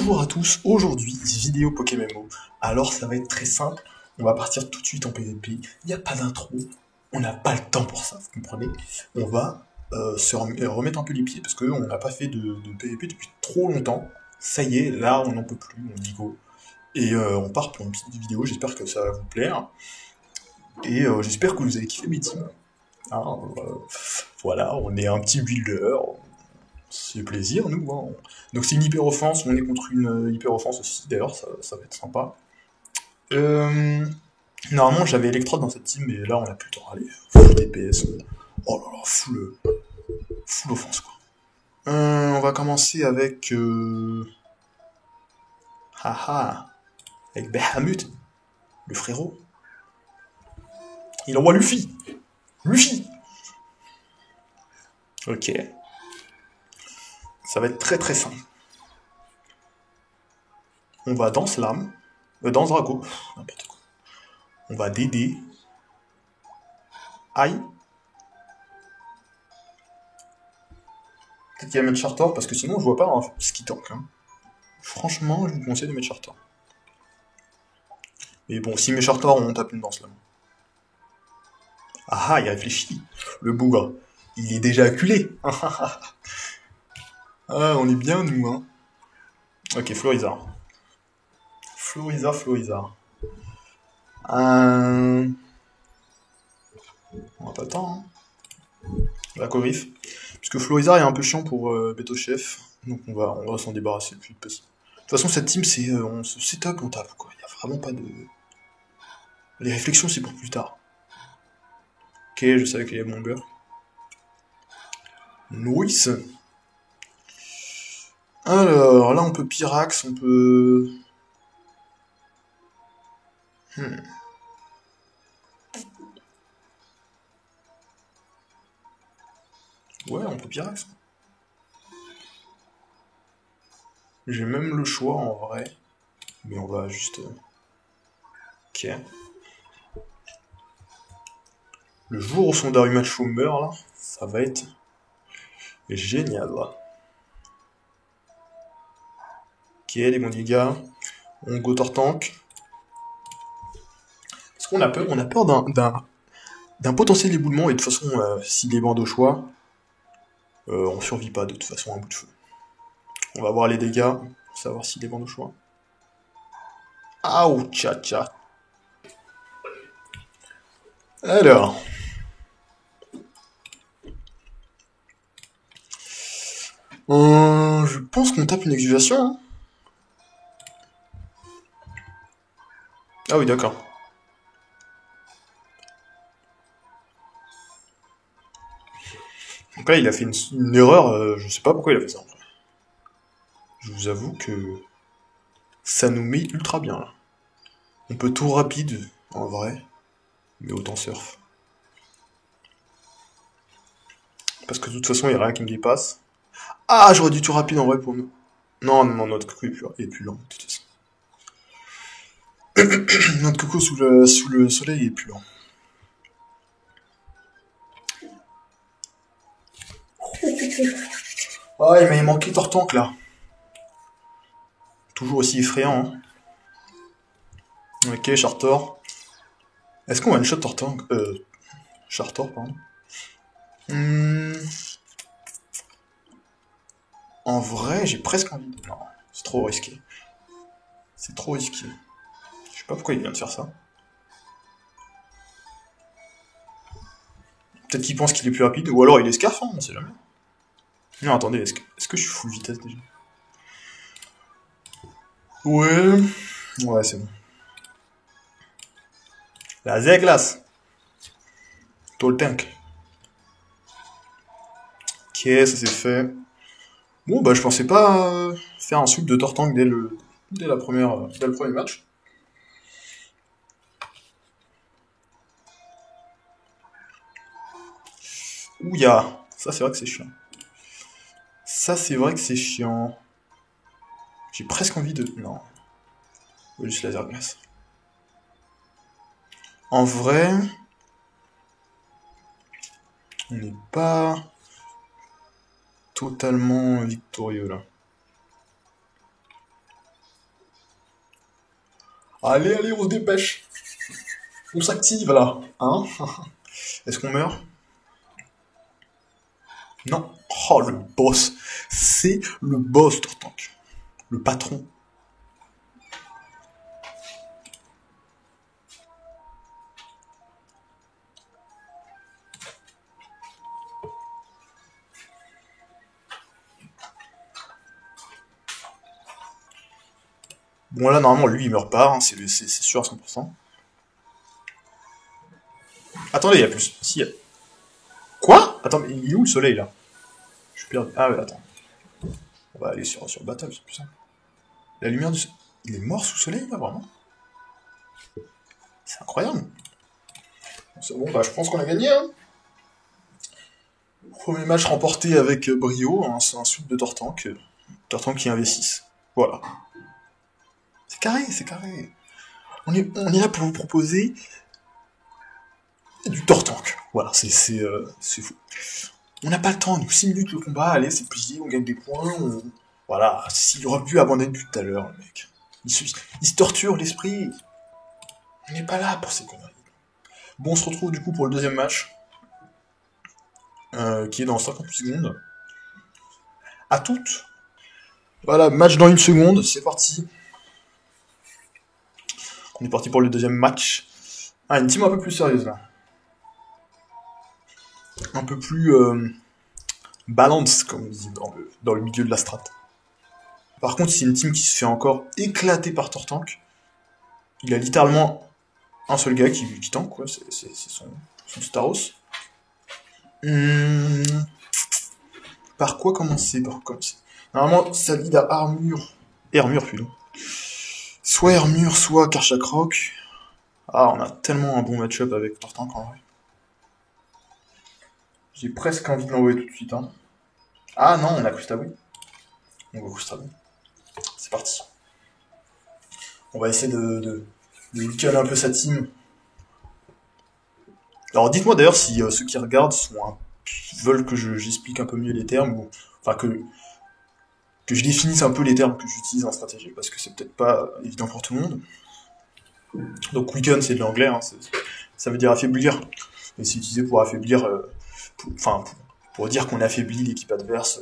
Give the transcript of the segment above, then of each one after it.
Bonjour à tous, aujourd'hui vidéo Pokémon. Alors ça va être très simple, on va partir tout de suite en PVP, il n'y a pas d'intro, on n'a pas le temps pour ça, vous comprenez. On va remettre un peu les pieds parce qu'on n'a pas fait de PVP depuis trop longtemps. Ça y est, là on n'en peut plus, on dit go. Et on part pour une petite vidéo, j'espère que ça va vous plaire. Et j'espère que vous avez kiffé mes teams. Hein, voilà, on est un petit builder, c'est plaisir, nous. Hein. Donc c'est une hyper offense, on est contre une hyper offense aussi, d'ailleurs, ça va être sympa. Normalement, j'avais Electrode dans cette team, mais là, on a plus le temps. Allez, full DPS. Oh là là, full offense, quoi. On va commencer avec... Haha, avec Bahamut, le frérot. Il envoie Luffy. Luffy. Ok. Ça va être très très simple. On va dans Slam, dans Drago, n'importe quoi. On va DD. Aïe. Peut-être qu'il va mettre Charter, parce que sinon je vois pas hein, ce qui tank. Hein. Franchement, je vous conseille de mettre Charter. Mais bon, si met Charter, on tape une danse là. Ah ah, il réfléchit. Le bougre. Il est déjà acculé. Ah, on est bien nous, hein. Ok, Florizard. Florizard. On n'a pas le temps, hein. La Corif. Puisque Florizard est un peu chiant pour Beto Chef. Donc on va s'en débarrasser le plus possible. De toute façon, cette team, c'est on se setup, on tape, quoi. Il n'y a vraiment pas de... Les réflexions, c'est pour plus tard. Ok, je savais qu'il y avait mon beurre. Nice. Alors, là, on peut Pyrax, on peut... Ouais, on peut Pyrax. J'ai même le choix, en vrai. Mais on va juste... Ok. Le jour où son Darumacho meurt, là, ça va être... génial, là. Ok, les bons dégâts. On go Tortank. Parce qu'on a peur, d'un potentiel éboulement, et de toute façon, s'il est bande au choix, on survit pas de toute façon à un bout de feu. On va voir les dégâts, pour savoir s'il est bande au choix. Aouh, tcha. Alors. Je pense qu'on tape une exuvation. Hein. Ah oui, d'accord. Donc là, il a fait une erreur, je sais pas pourquoi il a fait ça. Je vous avoue que ça nous met ultra bien là. On peut tout rapide, en vrai, mais autant surf. Parce que de toute façon, il n'y a rien qui me dépasse. Ah, j'aurais dû tout rapide en vrai pour nous. Non, notre coco est plus lent, de toute façon. Notre coco sous le soleil est plus lent. Ah, il m'a manqué Tortank là. Toujours aussi effrayant. Hein. Ok, Charter. Est-ce qu'on one-shot Tortank Charter, pardon. En vrai, j'ai presque envie de... Non, c'est trop risqué. C'est trop risqué. Je sais pas pourquoi il vient de faire ça. Peut-être qu'il pense qu'il est plus rapide, ou alors il est scarf, hein, on sait jamais. Non, attendez, est-ce que je suis full vitesse déjà? Ouais, c'est bon. La Z-glace. Toltank. Ok, ça c'est fait. Bon, bah je pensais pas faire un sweep de Tortank dès le premier match. Ouya, ça c'est vrai que c'est chiant. Ça c'est vrai que c'est chiant. J'ai presque envie de... Non. Juste laser glace. En vrai... On n'est pas... totalement victorieux là. Allez, allez, on se dépêche. On s'active là. Hein? Est-ce qu'on meurt? Non. Oh, le boss. C'est le boss, Tortank. Le patron. Bon, là, normalement, lui, il meurt pas. Hein, c'est sûr à 100%. Attendez, il y a plus. Si, y a... Quoi? Attends, mais il est où le soleil, là? Je suis perdu. Ah ouais, attends. On va aller sur Battle, c'est plus simple. La lumière du soleil. Il est mort sous le soleil, là, vraiment? C'est incroyable. C'est bon, bah, je pense qu'on a gagné, hein. Premier match remporté avec brio, hein, c'est un sweep de Tortank. Tortank qui investit. Voilà. C'est carré, c'est carré. On est là pour vous proposer du Tortank. Voilà, c'est fou. On n'a pas le temps, nous, 6 minutes le combat, allez, c'est plié, on gagne des points. Voilà, s'il aurait pu abandonner depuis tout à l'heure, le mec. Il se torture l'esprit. On n'est pas là pour ces conneries. Bon, on se retrouve du coup pour le deuxième match, qui est dans 58 secondes. À toutes. Voilà, match dans une seconde, c'est parti. On est parti pour le deuxième match. Ah, une team un peu plus sérieuse là. Un peu plus balance, comme on dit dans le milieu de la strat. Par contre, c'est une team qui se fait encore éclater par Tortank. Il a littéralement un seul gars qui tank, quoi. C'est son Staros. Par quoi commencer? Normalement, ça lead à armure. Hermure, plutôt. Soit Hermure, soit Karchak Rock. Ah, on a tellement un bon match-up avec Tortank en vrai. J'ai presque envie de l'envoyer tout de suite. Hein. Ah non, on a Krustawi. On va Krustawi. C'est parti. On va essayer de weaken un peu sa team. Alors dites-moi d'ailleurs si ceux qui regardent veulent que j'explique un peu mieux les termes, ou enfin que je définisse un peu les termes que j'utilise en stratégie, parce que c'est peut-être pas évident pour tout le monde. Donc weaken c'est de l'anglais, hein, ça veut dire affaiblir, et c'est utilisé pour affaiblir, pour dire qu'on affaiblit l'équipe adverse,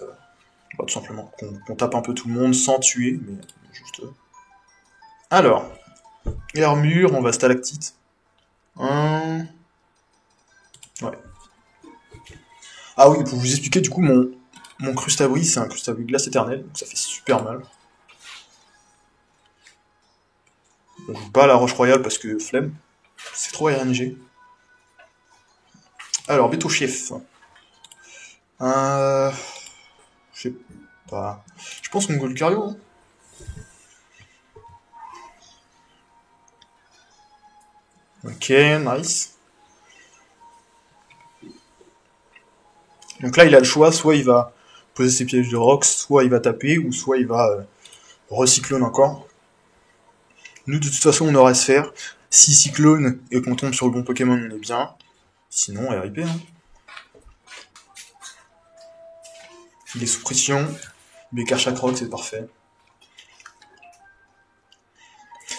tout simplement, qu'on tape un peu tout le monde sans tuer, mais juste... Alors, armure, on va stalactite. Ouais. Ah oui, pour vous expliquer, du coup, mon Crustabri, c'est un Crustabri glace éternelle, donc ça fait super mal. On joue pas à la Roche Royale parce que flemme, c'est trop RNG. Alors, Beto Chef. Je sais pas. Je pense qu'on go le Cario. Hein. Ok, nice. Donc là, il a le choix, soit il va poser ses pièges de rocks, soit il va taper, ou soit il va recyclone encore. Nous, de toute façon, on aura à se faire. Si cyclone et qu'on tombe sur le bon Pokémon, on est bien. Sinon, RIP. Hein. Il est sous pression. Bécar chaque rock, c'est parfait.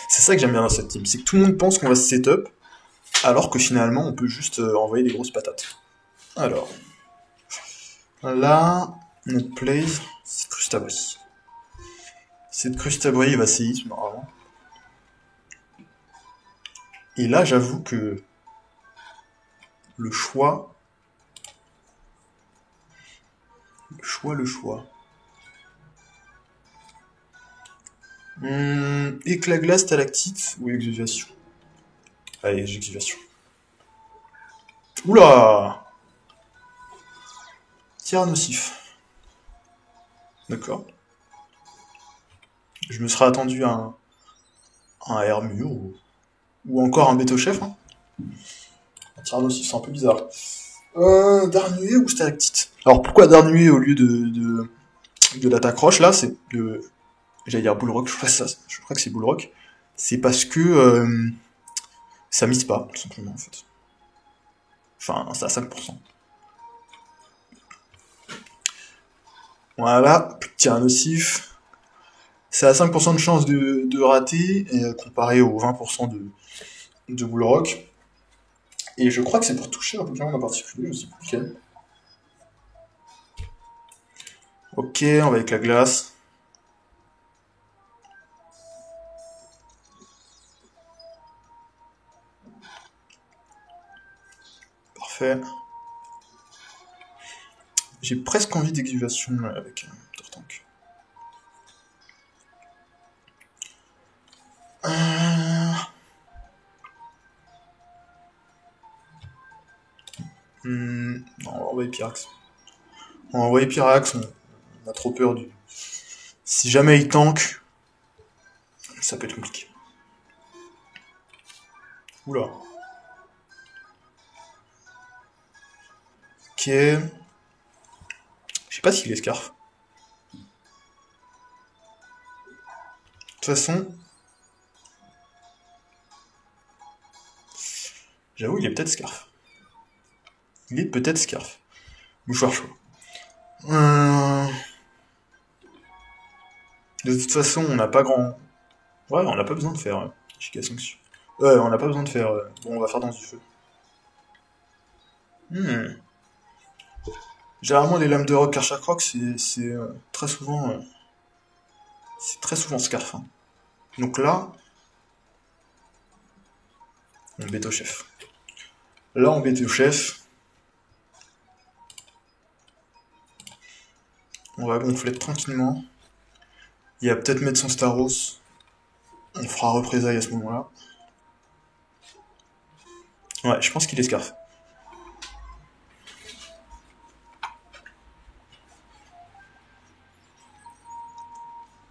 C'est ça que j'aime bien dans cette team, c'est que tout le monde pense qu'on va se setup, alors que finalement, on peut juste envoyer des grosses patates. Alors, là, notre plays, c'est Crustabri. Cette Crustabri va séisme, normalement. Et là, j'avoue que le choix... Éclat glace, stalactite ou exuvation? Allez, exuvation. Oula! Tir nocif. D'accord. Je me serais attendu à un Hermure ou encore un Beto Chef. Hein. Un tir nocif, c'est un peu bizarre. Darnué ou stalactite? Alors pourquoi Darnué au lieu de l'attaque roche là? C'est de. J'allais dire Bullrock, je crois que c'est Bullrock. C'est parce que ça mise pas, tout simplement en fait. Enfin, c'est à 5%. Voilà, petit tir nocif. C'est à 5% de chance de rater, comparé aux 20% de Bullrock. Et je crois que c'est pour toucher un Pokémon en particulier, je sais plus lequel. Ok, on va avec la glace. Parfait. J'ai presque envie d'exuvation avec Tortank. Non, on va envoyer Pyrax. On va envoyer Pyrax, on a trop peur du... Si jamais il tank, ça peut être compliqué. Oula. Ok. Je sais pas s'il est Scarf. De toute façon, j'avoue, il est peut-être Scarf. Il est peut-être Scarf. Mouchoir chaud. De toute façon, on n'a pas grand... Ouais, on n'a pas besoin de faire Giga Sanction. Ouais, on n'a pas besoin de faire... Bon, on va faire dans du feu. Généralement, les lames de rock Karchakroc, c'est très souvent... c'est très souvent Scarf. Hein. Donc là, on bête au chef. Là, on bête au chef. On va gonfler tranquillement. Il va peut-être mettre son Staros. On fera représailles à ce moment-là. Ouais, je pense qu'il est Scarf.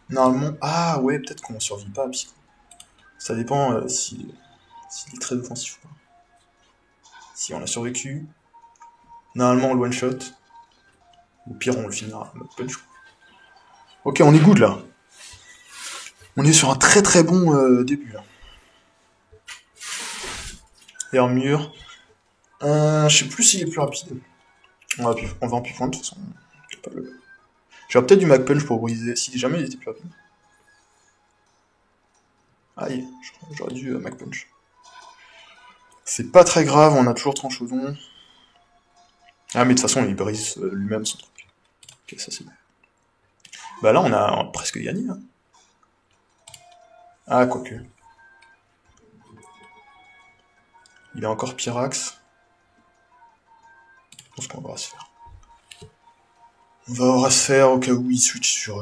Normalement... Ah ouais, peut-être qu'on survit pas à Psycho. Ça dépend s'il est très offensif ou pas. Si on a survécu, normalement on le one-shot. Au pire, on le finira. Punch. Ok, on est good là. On est sur un très très bon début là. Hermure. Je sais plus s'il est plus rapide. On va en pivot de toute façon. J'aurais peut-être du Mag Punch pour briser. Si jamais il était plus rapide. Aïe, j'aurais dû Mag Punch. C'est pas très grave, on a toujours Tranchodon. Ah, mais de toute façon, il brise lui-même son truc. Ok, ça c'est bon. Bah là, on a presque gagné. Hein. Ah, quoique. Il a encore Pyrax. Je pense qu'on va se faire. On va avoir à se faire au cas où il switch sur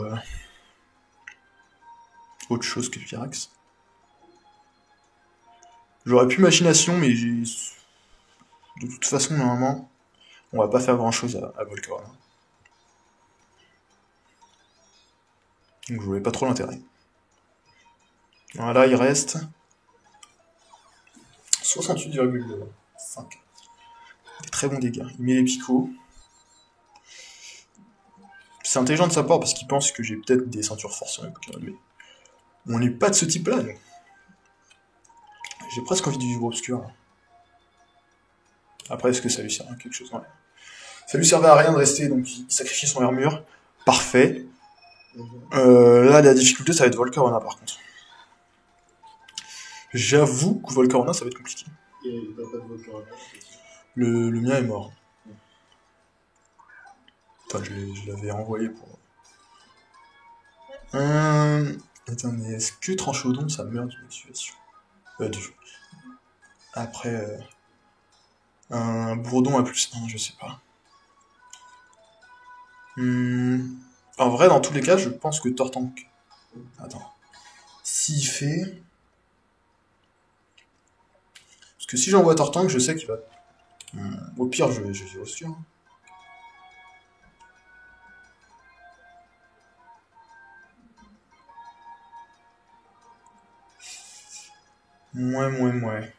autre chose que Pyrax. J'aurais pu machination, mais j'ai... De toute façon, normalement, on va pas faire grand chose à Volcarona. Donc je voulais pas trop l'intérêt. Voilà, il reste 68,5. Des très bons dégâts. Il met les picots. C'est intelligent de sa part parce qu'il pense que j'ai peut-être des ceintures fortes sur mes Pokémon, mais on n'est pas de ce type-là. J'ai presque envie du vivre obscur. Après, est-ce que ça lui sert à quelque chose? Ouais. Ça lui servait à rien de rester, donc il sacrifie son armure. Parfait. Là, la difficulté, ça va être Volcarona par contre. J'avoue que Volcarona, ça va être compliqué. Il n'y a pas de Volcarona. Le mien est mort. Enfin, je l'avais envoyé pour... Attends, mais est-ce que Tranchodon, ça meurt d'une exuvation? Après, un bourdon à plus 1, je sais pas. En vrai, dans tous les cas, je pense que Tortank... Attends. S'il fait... Parce que si j'envoie Tortank, je sais qu'il va... Au pire, je vais obscur. Ouais.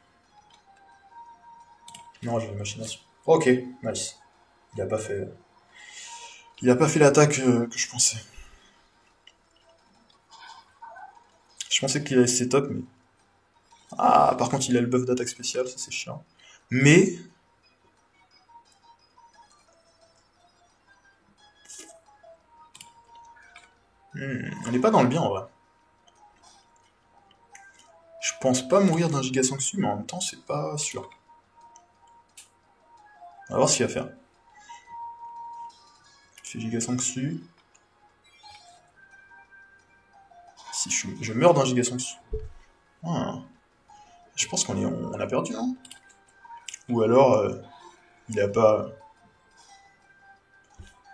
Non, j'ai la machination. Ok, nice. Il a pas fait... Il a pas fait l'attaque que je pensais. Je pensais qu'il allait ses top, mais... Ah, par contre, il a le buff d'attaque spéciale, ça c'est chiant. Mais... est pas dans le bien en vrai. Je pense pas mourir d'un giga Sangsu, mais en même temps, c'est pas sûr. On va voir ce qu'il va faire. Il fait giga Sangsu. Si je meurs d'un giga Sangsu. Ah. Je pense on a perdu, hein. Ou alors, il a pas.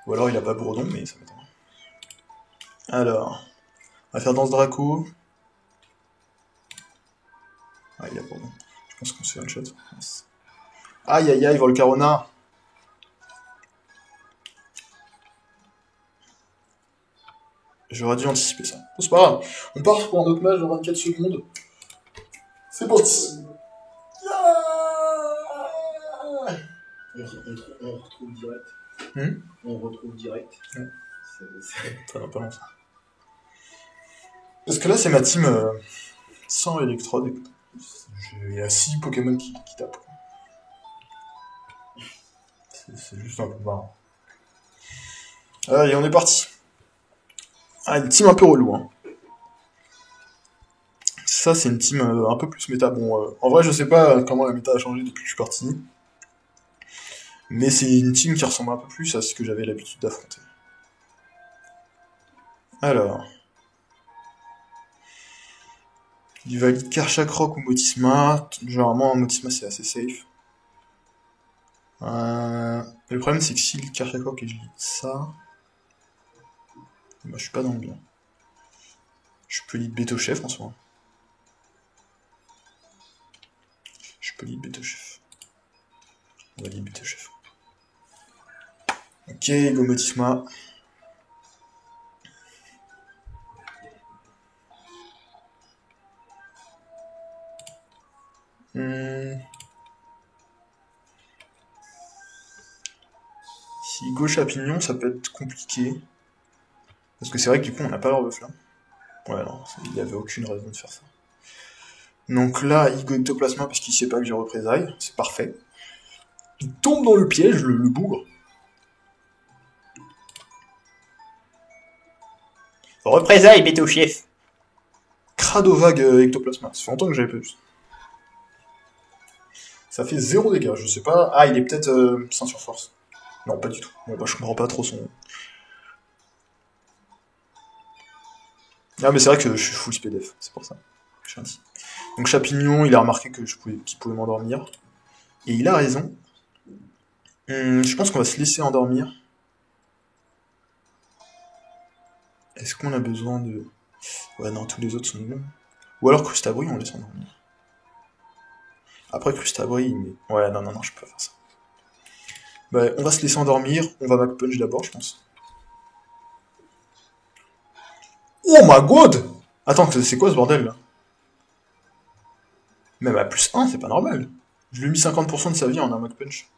Ou alors il a pas Bourdon, mais ça m'étonne. Alors, on va faire Danse Draco. Ah, il a Bourdon. Je pense qu'on se fait un shot. Yes. Aïe aïe aïe, Volcarona. J'aurais dû anticiper ça. Bon, c'est pas grave. On part pour un autre match dans 24 secondes. C'est parti. On retrouve direct. On retrouve direct. Ça va pas longtemps. Parce que là, c'est ma team sans électrode. Il y a 6 Pokémon qui tapent. C'est juste un peu marrant. Allez, on est parti. Ah, une team un peu relou, hein. Ça, c'est une team un peu plus méta. Bon, en vrai, je sais pas comment la méta a changé depuis que je suis parti. Mais c'est une team qui ressemble un peu plus à ce que j'avais l'habitude d'affronter. Alors. Il valide Karchakroc ou Motisma. Généralement, Motisma, c'est assez safe. Le problème, c'est que si le Karchakroc et je lis ça... Bah, je suis pas dans le bien. Je peux lire Béto-Chef en soi. Je peux lire Béto-Chef. On va lire Béto-Chef. Ok, go Motisma. Si go Chapignon, ça peut être compliqué. Parce que c'est vrai que du coup, on n'a pas l'orbe flamme. Ouais, non, il n'y avait aucune raison de faire ça. Donc là, il go Ectoplasma parce qu'il sait pas que j'ai représailles. C'est parfait. Il tombe dans le piège, le bougre. Représailles, Béto-Chef. Cradovag Ectoplasma. Ça fait longtemps que j'avais pas vu ça. Ça fait 0 dégâts, je sais pas. Ah, il est peut-être ceinture force. Non, pas du tout. Bon, bah, je comprends pas trop son... Ah, mais c'est vrai que je suis full SPDF, c'est pour ça. Je suis ainsi. Donc Chapignon, il a remarqué que qu'il pouvait m'endormir. Et il a raison. Je pense qu'on va se laisser endormir. Est-ce qu'on a besoin de... Ouais, non, tous les autres sont bons. Ou alors Crustabri, on laisse endormir. Après Crustabri, mais... Ouais, non, je peux pas faire ça. Bah, on va se laisser endormir. On va Back Punch d'abord, je pense. Oh my god! Attends, c'est quoi ce bordel, là? Même à plus 1, c'est pas normal. Je lui ai mis 50% de sa vie en un Back Punch.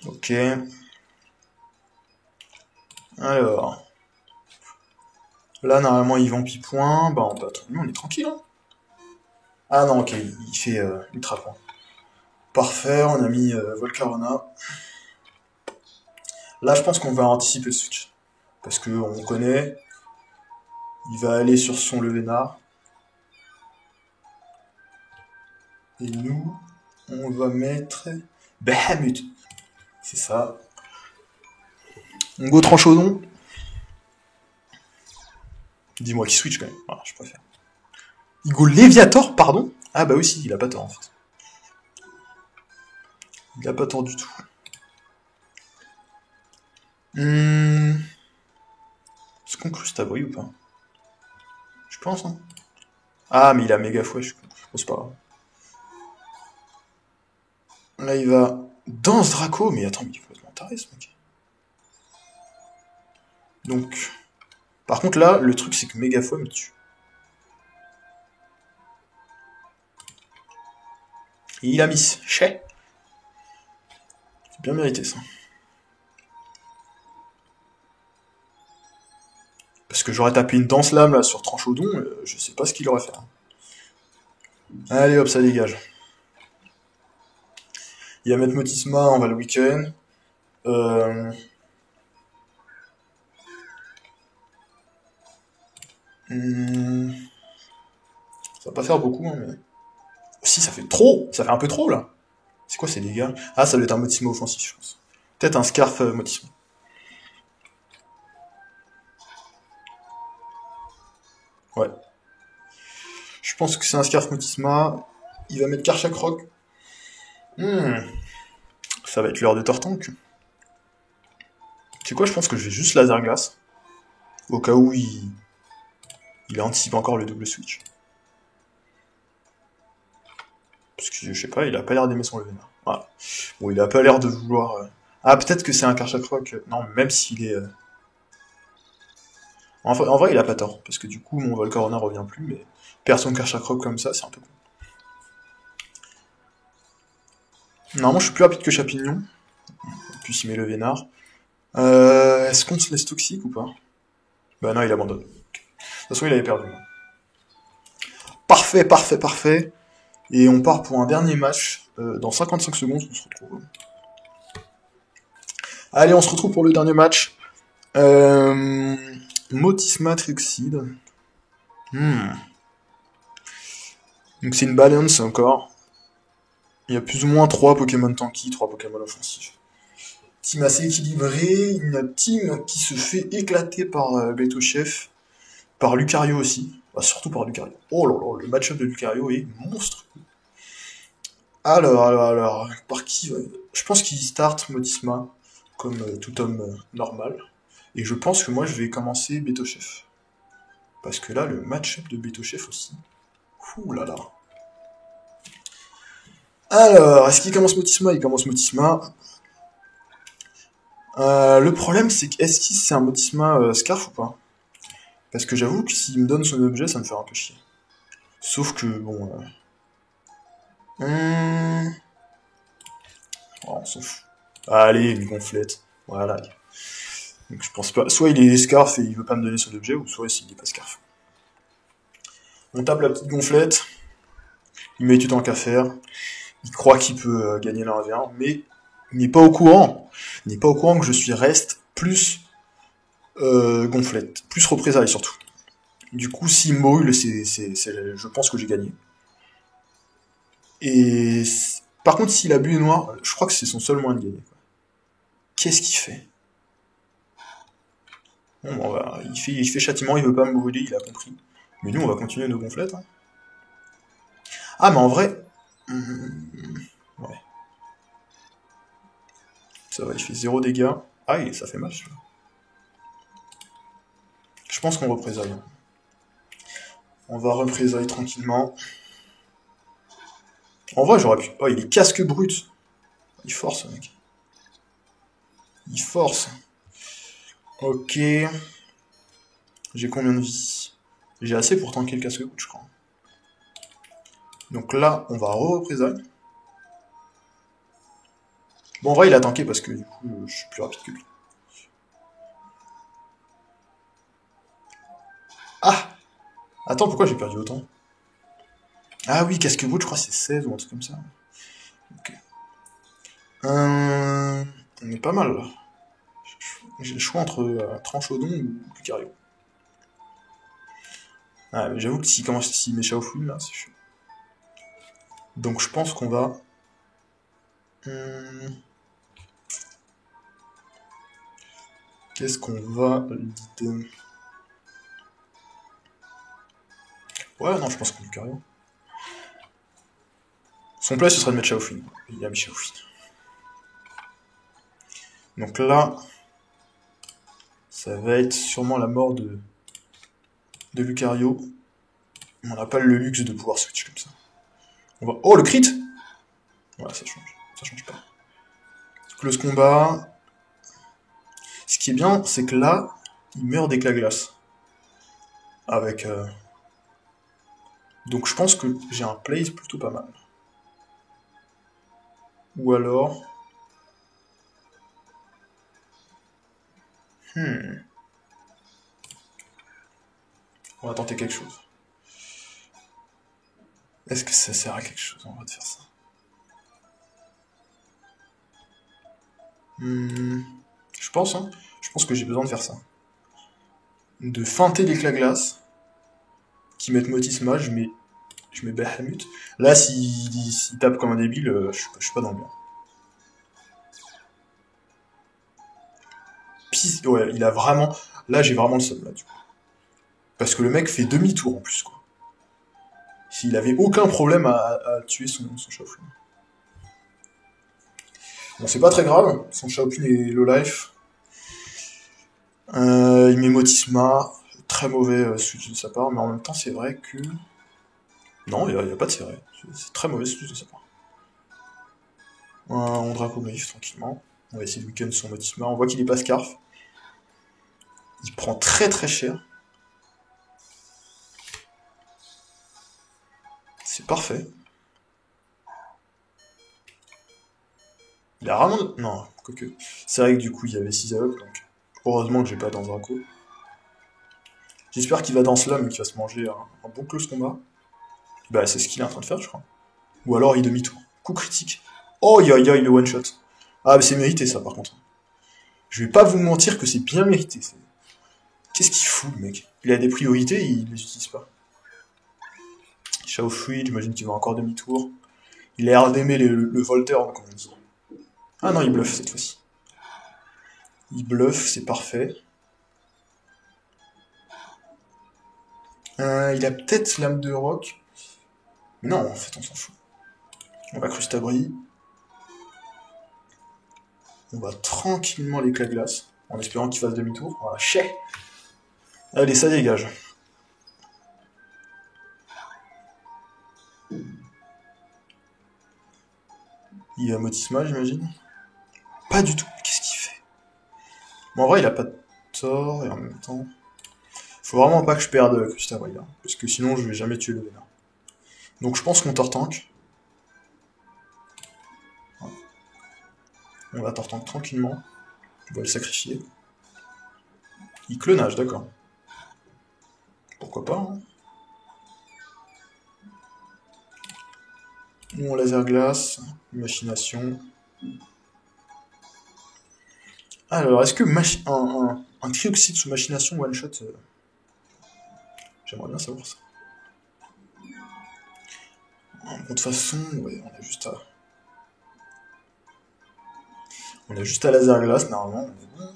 Ok. Alors... Là, normalement, il vend point. Bah, nous, on est tranquille, hein. Ah non, ok, il fait ultra point. Parfait, on a mis Volcarona. Là, je pense qu'on va anticiper le switch. Parce que on connaît. Il va aller sur son Levénard. Et nous, on va mettre... Bahamut. C'est ça. On go Tranchaudon. Dis-moi qui switch quand même. Voilà, je préfère. Il go Léviator, pardon? Ah bah oui, si, il a pas tort en fait. Il a pas tort du tout. Est-ce qu'on Crustabri ou pas? Je pense, hein. Ah, mais il a méga fouet, je suis con. Oh, c'est pas grave. Là, il va... Danse Draco? Mais attends, mais il est complètement taré, ce mec. Donc... Par contre, là, le truc, c'est que méga fouet me tue. Et il a miss. Chais. C'est bien mérité, ça. Parce que j'aurais tapé une danse lame là sur Tranchaudon, je sais pas ce qu'il aurait fait. Allez hop, ça dégage. Il va mettre Motisma, on va le week-end. Hmm, ça va pas faire beaucoup, hein, mais... Si, ça fait trop! Ça fait un peu trop, là! C'est quoi ces dégâts? Ah, ça doit être un Motisma offensif, je pense. Peut-être un Scarf Motisma. Ouais. Je pense que c'est un Scarf Motisma. Il va mettre Karchak Rock. Ça va être l'heure de Tortank. C'est quoi, je pense que je vais juste Laser Glace. Au cas où il anticipe encore le double switch. Parce que je sais pas, il a pas l'air d'aimer son Levenar. Voilà. Bon, il a pas l'air de vouloir. Ah, peut-être que c'est un Karchak Rock. Non, même s'il est. En vrai, il a pas tort. Parce que du coup, mon Volcarona revient plus, mais perdre son Karchak Rock comme ça, c'est un peu con. Normalement, je suis plus rapide que Chapignon. En plus, il met le Vénard. Est-ce qu'on se laisse toxique ou pas? Bah non, il abandonne. De toute façon, il avait perdu. Parfait, parfait, parfait. Et on part pour un dernier match. Dans 55 secondes, on se retrouve. Allez, on se retrouve pour le dernier match. Motisma Trioxide. Donc c'est une balance encore. Il y a plus ou moins 3 Pokémon tanky, 3 Pokémon offensifs. Team assez équilibré. Une team qui se fait éclater par Beto Chef. Par Lucario aussi. Bah, surtout par Lucario. Oh là là, le match-up de Lucario est monstrueux. Alors, par qui je pense qu'il start Motisma, comme tout homme normal. Et je pense que moi, je vais commencer Beto Chef. Parce que là, le match-up de Beto Chef aussi. Ouh là là. Alors, est-ce qu'il commence Motisma? Il commence Motisma. Le problème, c'est que est-ce qu'il c'est un Motisma Scarf ou pas? Parce que j'avoue que s'il me donne son objet, ça me fait un peu chier. Sauf que, bon... Oh, on s'en fout. Allez, une gonflette. Voilà. Donc je pense pas. Soit il est Scarf et il veut pas me donner son objet, ou soit s'il est pas Scarf. On tape la petite gonflette. Il met du temps qu'à faire. Il croit qu'il peut gagner le 1v1, mais il n'est pas au courant. Il n'est pas au courant que je suis reste plus gonflette, plus représailles surtout. Du coup, s'il me brûle, je pense que j'ai gagné. Et par contre, s'il a bulle noir, je crois que c'est son seul moyen de gagner. Qu'est-ce qu'il fait? Bon, bah, il fait châtiment, il veut pas me brûler, il a compris. Mais nous, on va continuer nos gonflettes. Hein. Ah, mais en vrai... ouais. Ça va, il fait 0 dégâts. Ah, et ça fait mal, celui-là. Je pense qu'on représaille. On va représailler tranquillement. En vrai, j'aurais pu... Oh, il est casque brut. Il force, mec. Il force. Ok. J'ai combien de vie? J'ai assez pour tanker le casque brut, je crois. Donc là, on va représailler. Bon, en vrai, il a tanké parce que du coup, je suis plus rapide que lui. Ah! Attends, pourquoi j'ai perdu autant? Ah oui, casque brut, je crois que c'est 16 ou un truc comme ça. Ok. On est pas mal là. J'ai le choix entre Tranchodon ou Lucario. Ah, mais j'avoue que s'il met Shaofun là, c'est chaud. Donc je pense qu'on va... Qu'est-ce qu'on va leader? Ouais, non, je pense que Lucario. Son play, ce serait de mettre Shaofun. Il a mis Shaofun. Donc là, ça va être sûrement la mort de Lucario. On n'a pas le luxe de pouvoir switch comme ça. On va... Oh, le crit! Voilà, ça change pas. Close combat. Ce qui est bien, c'est que là, il meurt d'éclat glace. Avec... Donc je pense que j'ai un play plutôt pas mal. Ou alors... On va tenter quelque chose. Est-ce que ça sert à quelque chose, on va de faire ça? Je pense, hein. Je pense que j'ai besoin de faire ça. De feinter l'éclat glace. qui mettent Motisma, je mets Bahamut. Là, s'il tape comme un débile, je suis pas dans le bien. Puis, ouais, il a vraiment... Là, j'ai vraiment le seum, là, du coup. Parce que le mec fait demi-tour, en plus, quoi. S'il avait aucun problème à tuer son Shaoxing. Bon, c'est pas très grave, son Shaoxing est low life. Il met Motisma, très mauvais switch de sa part, mais en même temps, c'est vrai que... Non, il n'y a pas de serré. C'est très mauvais switch de sa part. On Dracoglyph, tranquillement. On va essayer de weaken son Motisma. On voit qu'il est pas Scarf. Il prend très très cher. C'est parfait. Il a vraiment... Non, quoique... C'est vrai que du coup, il y avait 6 AOP, donc... Heureusement que j'ai pas dans Draco. J'espère qu'il va dans Slam et qu'il va se manger un bon close combat. Bah, c'est ce qu'il est en train de faire, je crois. Ou alors, il demi-tour. Coup critique. Oh, il le one-shot. Ah, mais c'est mérité, ça, par contre. Je vais pas vous mentir que c'est bien mérité. Qu'est-ce qu'il fout, le mec? Il a des priorités, il les utilise pas. Shao Fui, j'imagine qu'il va encore demi-tour. Il a l'air d'aimer le Voltaire, comme on dit. Ah non, il bluffe cette fois-ci. Il bluffe, c'est parfait. Il a peut-être l'âme de rock. Mais non, en fait, on s'en fout. On va Crustabri. On va tranquillement l'éclat de glace, en espérant qu'il fasse demi-tour. Voilà, chais. Allez, ça dégage. Il a Motisma, j'imagine. Pas du tout. Qu'est-ce qu'il fait? Bon, en vrai, il a pas de tort, et en même temps... Faut vraiment pas que je perde Crustabri, là. Parce que sinon, je vais jamais tuer le vénard. Donc, je pense qu'on Tortank. On va Tortank tranquillement. On va le sacrifier. Il clonage, d'accord. Pourquoi pas, hein. Nous, on laser glace, machination. Alors, est-ce que un trioxyde sous machination one-shot J'aimerais bien savoir ça. Bon, de toute façon, ouais, on a juste à laser glace, normalement. On est bon.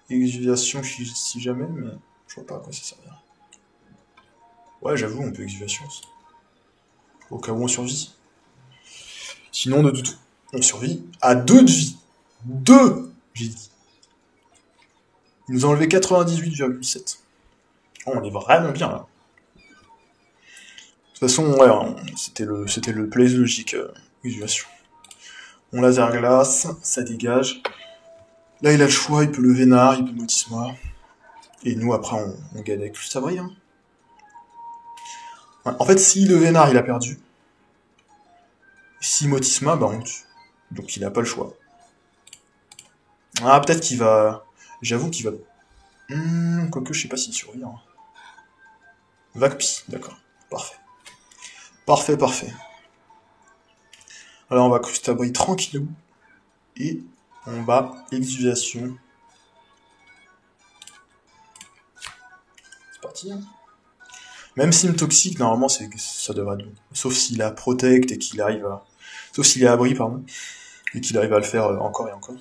Exuvation si jamais, mais je vois pas à quoi ça sert. Ouais, j'avoue, on peut exuvation aussi. Au cas où on survit. Sinon, de tout, on survit à 2 de vie. 2, j'ai dit. Il nous a enlevé 98,7. Oh, on est vraiment bien, là. De toute façon, ouais, c'était le play logique, exuvation. On laser glace, ça dégage. Là, il a le choix, il peut le Vénard, il peut Motisma. Et nous, après, on gagne avec Crustabri. Hein. Ouais, en fait, si le Vénard, il a perdu, si Motisma, bah on tue. Donc il n'a pas le choix. Ah, peut-être qu'il va... J'avoue qu'il va... quoique, je sais pas s'il survit. Hein. Vacpi, d'accord. Parfait. Parfait, parfait. Alors, on va Crustabri tranquillou. Et on va exuvation. C'est parti, hein. Même sim toxique, normalement, ça devrait être bon. Sauf s'il a protect et qu'il arrive à... Sauf s'il est abri, pardon. Et qu'il arrive à le faire encore et encore.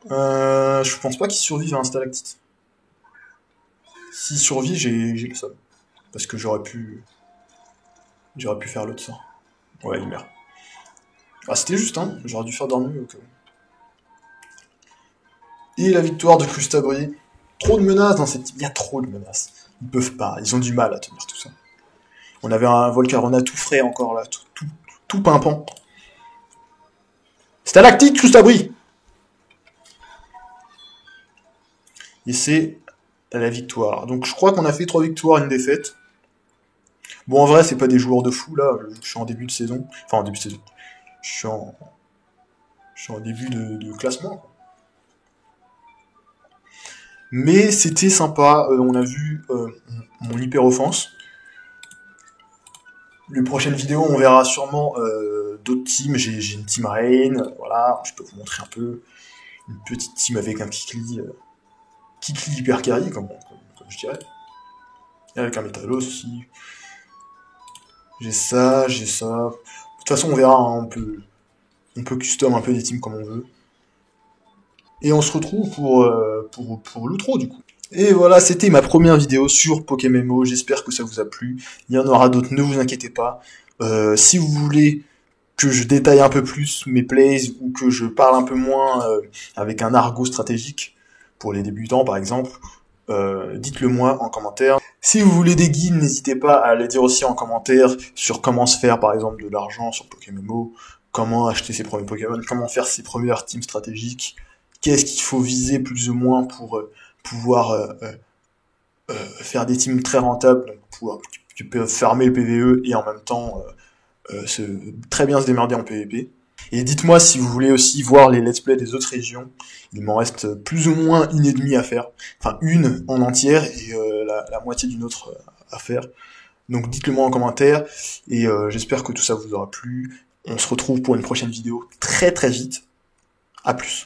Je pense pas qu'il survive à un stalactite. S'il survit, j'ai le seum. Parce que j'aurais pu faire l'autre sort. Ouais, il meurt. Ah, c'était juste, hein. J'aurais dû faire dormir au cas où. Et la victoire de Crustabri. Trop de menaces dans cette team. Il y a trop de menaces. Ils peuvent pas. Ils ont du mal à tenir tout ça. On avait un Volcarona tout frais encore là. Tout pimpant. Stalactite, Crustabri. Et c'est la victoire. Donc je crois qu'on a fait 3 victoires et une défaite. Bon, en vrai, c'est pas des joueurs de fou là. Je suis en début de saison. Enfin, en début de saison. Je suis en début de classement. Quoi. Mais c'était sympa. On a vu mon hyper offense. Les prochaines vidéos, on verra sûrement d'autres teams. J'ai une team Rain. Voilà, je peux vous montrer un peu. Une petite team avec un Kikli Kiki hyper carry, comme je dirais. Et avec un Métalos aussi. J'ai ça. De toute façon, on verra, hein, on peut custom un peu des teams comme on veut. Et on se retrouve pour l'outro, du coup. Et voilà, c'était ma première vidéo sur Pokémon. J'espère que ça vous a plu. Il y en aura d'autres, ne vous inquiétez pas. Si vous voulez que je détaille un peu plus mes plays ou que je parle un peu moins avec un argot stratégique pour les débutants par exemple, dites-le moi en commentaire. Si vous voulez des guides, n'hésitez pas à les dire aussi en commentaire sur comment se faire par exemple de l'argent sur Pokémon, comment acheter ses premiers Pokémon, comment faire ses premières teams stratégiques, qu'est-ce qu'il faut viser plus ou moins pour pouvoir faire des teams très rentables, donc tu peux farmer le PvE et en même temps très bien se démerder en PvP. Et dites-moi si vous voulez aussi voir les let's play des autres régions. Il m'en reste plus ou moins une et demie à faire. Enfin, une en entière et la moitié d'une autre à faire. Donc dites-le moi en commentaire. Et j'espère que tout ça vous aura plu. On se retrouve pour une prochaine vidéo très très vite. À plus.